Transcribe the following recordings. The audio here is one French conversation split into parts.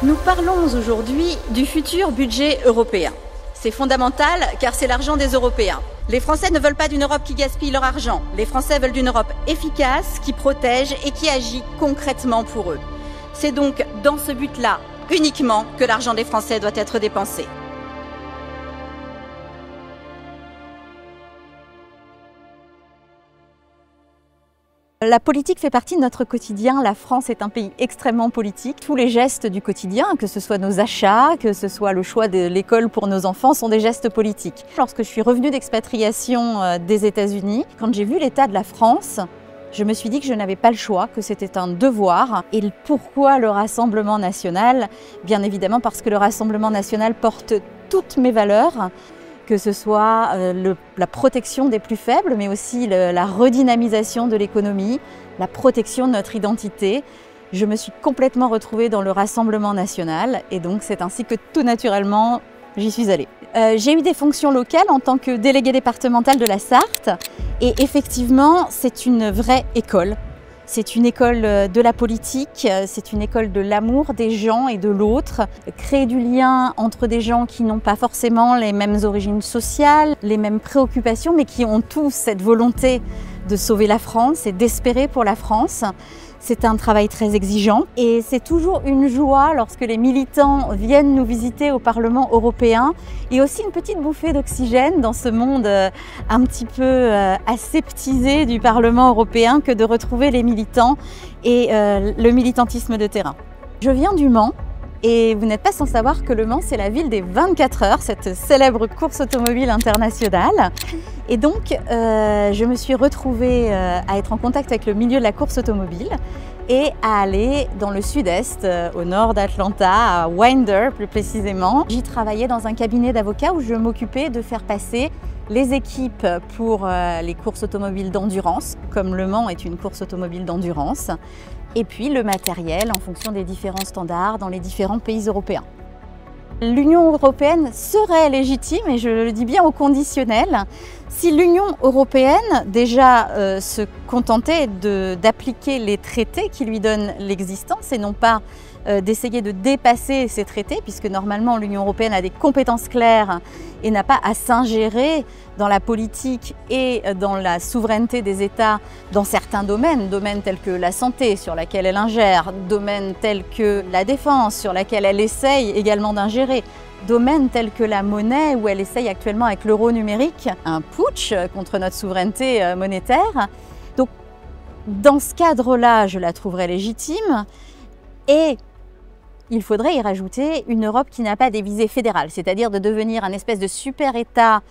Nous parlons aujourd'hui du futur budget européen. C'est fondamental car c'est l'argent des Européens. Les Français ne veulent pas d'une Europe qui gaspille leur argent. Les Français veulent d'une Europe efficace, qui protège et qui agit concrètement pour eux. C'est donc dans ce but-là, uniquement, que l'argent des Français doit être dépensé. La politique fait partie de notre quotidien. La France est un pays extrêmement politique. Tous les gestes du quotidien, que ce soit nos achats, que ce soit le choix de l'école pour nos enfants, sont des gestes politiques. Lorsque je suis revenue d'expatriation des États-Unis, quand j'ai vu l'état de la France, je me suis dit que je n'avais pas le choix, que c'était un devoir. Et pourquoi le Rassemblement national? Bien évidemment parce que le Rassemblement national porte toutes mes valeurs, que ce soit la protection des plus faibles, mais aussi la redynamisation de l'économie, la protection de notre identité. Je me suis complètement retrouvée dans le Rassemblement national et donc c'est ainsi que tout naturellement, j'y suis allée. J'ai eu des fonctions locales en tant que déléguée départementale de la Sarthe et effectivement, c'est une vraie école. C'est une école de la politique, c'est une école de l'amour des gens et de l'autre. Créer du lien entre des gens qui n'ont pas forcément les mêmes origines sociales, les mêmes préoccupations, mais qui ont tous cette volonté de sauver la France et d'espérer pour la France. C'est un travail très exigeant et c'est toujours une joie lorsque les militants viennent nous visiter au Parlement européen et aussi une petite bouffée d'oxygène dans ce monde un petit peu aseptisé du Parlement européen que de retrouver les militants et le militantisme de terrain. Je viens du Mans. Et vous n'êtes pas sans savoir que Le Mans, c'est la ville des 24 heures, cette célèbre course automobile internationale. Et donc, je me suis retrouvée à être en contact avec le milieu de la course automobile et à aller dans le sud-est, au nord d'Atlanta, à Winder plus précisément. J'y travaillais dans un cabinet d'avocats où je m'occupais de faire passer les équipes pour les courses automobiles d'endurance, comme Le Mans est une course automobile d'endurance, et puis le matériel en fonction des différents standards dans les différents pays européens. L'Union européenne serait légitime, et je le dis bien au conditionnel, si l'Union européenne déjà se contentait d'appliquer les traités qui lui donnent l'existence et non pas d'essayer de dépasser ces traités, puisque normalement l'Union européenne a des compétences claires et n'a pas à s'ingérer dans la politique et dans la souveraineté des États dans certains domaines tels que la santé sur laquelle elle ingère, domaines tels que la défense sur laquelle elle essaye également d'ingérer, domaines tels que la monnaie où elle essaye actuellement avec l'euro numérique un putsch contre notre souveraineté monétaire. Donc dans ce cadre-là, je la trouverais légitime et il faudrait y rajouter une Europe qui n'a pas des visées fédérales, c'est-à-dire de devenir un espèce de super-État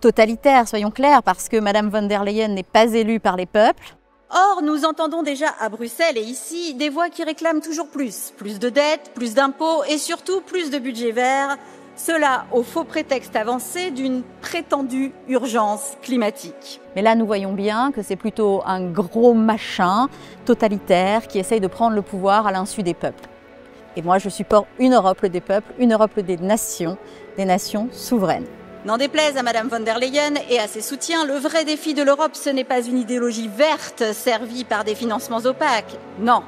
totalitaire, soyons clairs, parce que Mme von der Leyen n'est pas élue par les peuples. Or, nous entendons déjà à Bruxelles et ici des voix qui réclament toujours plus de dettes, plus d'impôts et surtout plus de budget vert, cela au faux prétexte avancé d'une prétendue urgence climatique. Mais là, nous voyons bien que c'est plutôt un gros machin totalitaire qui essaye de prendre le pouvoir à l'insu des peuples. Et moi, je supporte une Europe des peuples, une Europe des nations souveraines. N'en déplaise à Mme von der Leyen et à ses soutiens, le vrai défi de l'Europe, ce n'est pas une idéologie verte servie par des financements opaques. Non.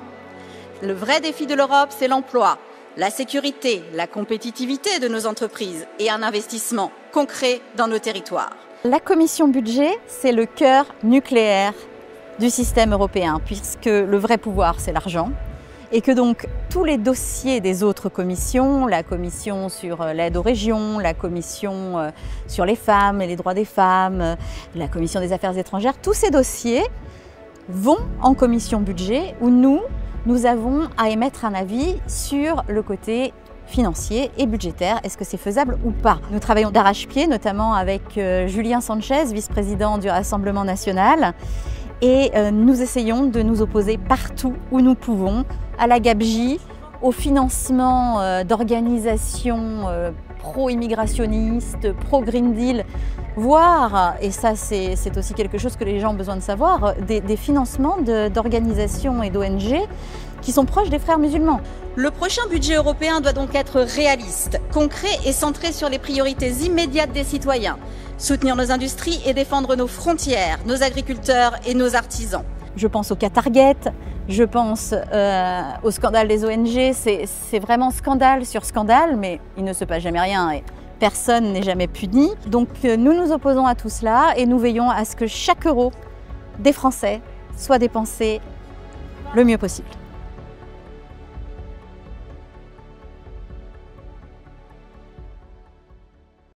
Le vrai défi de l'Europe, c'est l'emploi, la sécurité, la compétitivité de nos entreprises et un investissement concret dans nos territoires. La commission budget, c'est le cœur nucléaire du système européen, puisque le vrai pouvoir, c'est l'argent. Et que donc tous les dossiers des autres commissions, la commission sur l'aide aux régions, la commission sur les femmes et les droits des femmes, la commission des affaires étrangères, tous ces dossiers vont en commission budget où nous avons à émettre un avis sur le côté financier et budgétaire. Est-ce que c'est faisable ou pas? Nous travaillons d'arrache-pied, notamment avec Julien Sanchez, vice-président du Rassemblement national. Et nous essayons de nous opposer partout où nous pouvons à la gabegie, au financement d'organisations pro-immigrationnistes, pro-Green Deal, voire, et ça c'est aussi quelque chose que les gens ont besoin de savoir, des financements d'organisations et d'ONG qui sont proches des frères musulmans. Le prochain budget européen doit donc être réaliste, concret et centré sur les priorités immédiates des citoyens. Soutenir nos industries et défendre nos frontières, nos agriculteurs et nos artisans. Je pense au cas Target, Je pense au scandale des ONG, c'est vraiment scandale sur scandale, mais il ne se passe jamais rien et personne n'est jamais puni. Donc nous nous opposons à tout cela et nous veillons à ce que chaque euro des Français soit dépensé le mieux possible.